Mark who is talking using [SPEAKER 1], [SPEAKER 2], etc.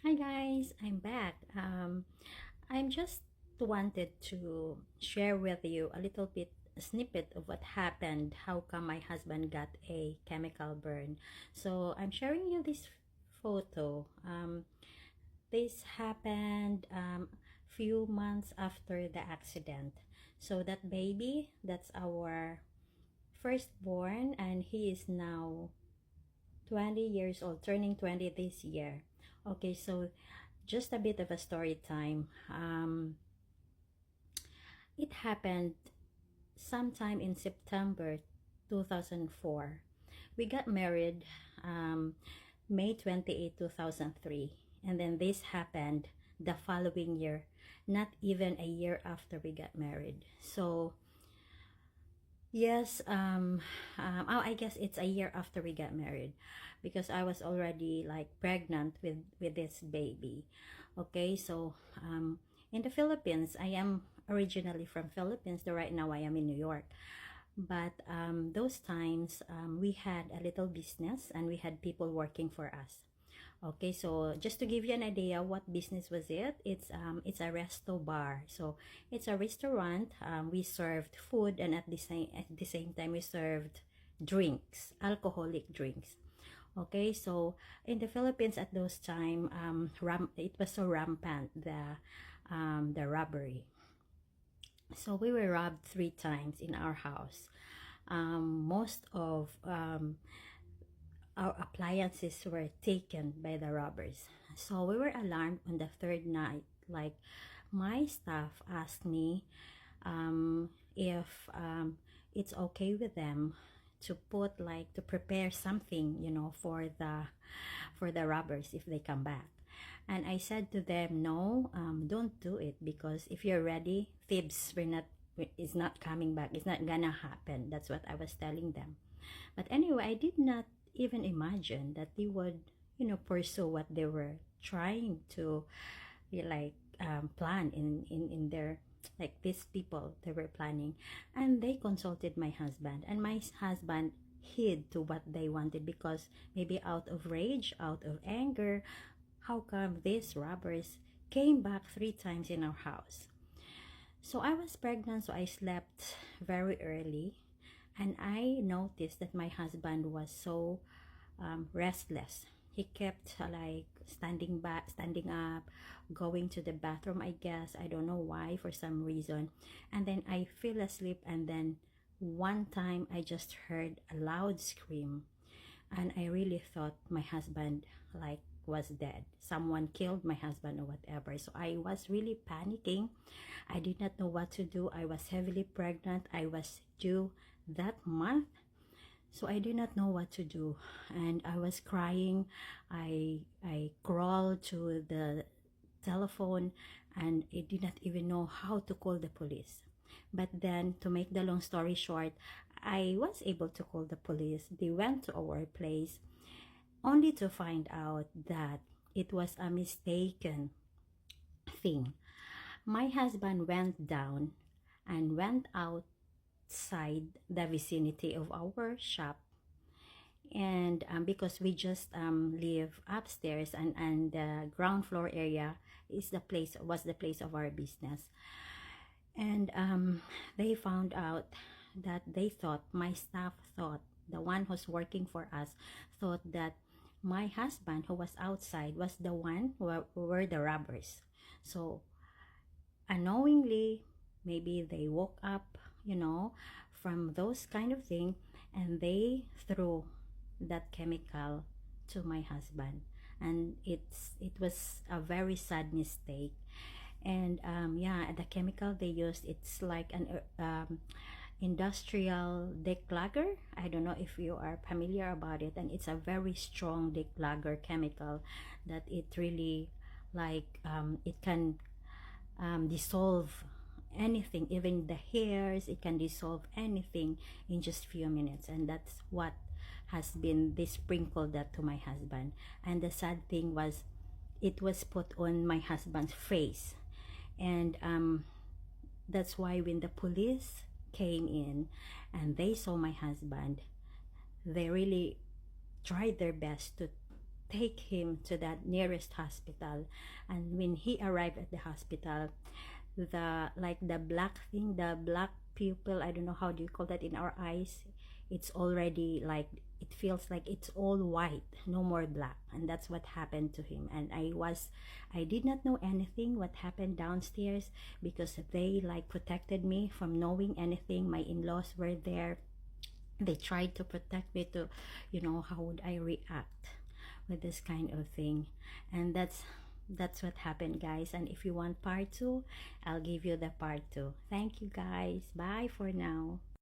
[SPEAKER 1] Hi guys, I'm back. I'm just wanted to share with you a little bit snippet of what happened, how come my husband got a chemical burn. So I'm sharing you this photo. This happened few months after the accident. So that baby, that's our firstborn, and he is now 20 years old, turning 20 this year. Okay, so just a bit of a story time. It happened sometime in September 2004. We got married May 28, 2003. And then this happened the following year, not even a year after we got married. So, yes, I guess it's a year after we got married because I was already like pregnant with this baby. Okay, so in the Philippines, I am originally from Philippines. Though right now I am in New York. But those times we had a little business and we had people working for us. Okay, so just to give you an idea, what business was it? It's a resto bar. So it's a restaurant. We served food, and at the same time we served drinks, alcoholic drinks. Okay, so in the Philippines at those time, it was so rampant the robbery. So we were robbed 3 times in our house. Most of our appliances were taken by the robbers. So we were alarmed on the third night. Like, my staff asked me if it's okay with them to put, like, to prepare something, for the robbers if they come back. And I said to them, no, don't do it, because if you're ready, thieves were not is not coming back. It's not gonna happen. That's what I was telling them. But anyway, I did not even imagine that they would, pursue what they were trying to, like, plan in their, like, these people they were planning. And they consulted my husband, and my husband hid to what they wanted, because maybe out of rage, out of anger, how come these robbers came back 3 times in our house? So I was pregnant, so I slept very early, and I noticed that my husband was so restless. He kept like standing back, standing up, going to the bathroom. I guess I don't know why, for some reason. And then I fell asleep, and then one time I just heard a loud scream, and I really thought my husband, like, was dead. Someone killed my husband or whatever. So I was really panicking. I did not know what to do. I was heavily pregnant. I was due that month. So I did not know what to do, and I was crying. I crawled to the telephone, and I did not even know how to call the police. But then, to make the long story short, I was able to call the police. They went to our place, only to find out that it was a mistaken thing. My husband went down and went outside the vicinity of our shop, and because we just live upstairs, and the ground floor area was the place of our business. And they found out that my staff thought, the one who's working for us thought that my husband, who was outside, was the one who were the robbers. So unknowingly, maybe they woke up, from those kind of thing, and they threw that chemical to my husband. And it was a very sad mistake. And yeah, the chemical they used, it's like an industrial declugger. I don't know if you are familiar about it, and it's a very strong declugger chemical that it really, like, it can dissolve anything, even the hairs. It can dissolve anything in just few minutes, and that's what has been, they sprinkled that to my husband. And the sad thing was, it was put on my husband's face. And that's why when the police came in and they saw my husband, they really tried their best to take him to that nearest hospital. And when he arrived at the hospital, the like the black thing, the black pupil, I don't know how do you call that in our eyes, it's already like, it feels like it's all white, no more black. And that's what happened to him. And I did not know anything what happened downstairs, because they like protected me from knowing anything. My in-laws were there, they tried to protect me to, you know, how would I react with this kind of thing. And that's what happened, guys. And if you want part 2, I'll give you the part 2. Thank you, guys. Bye for now.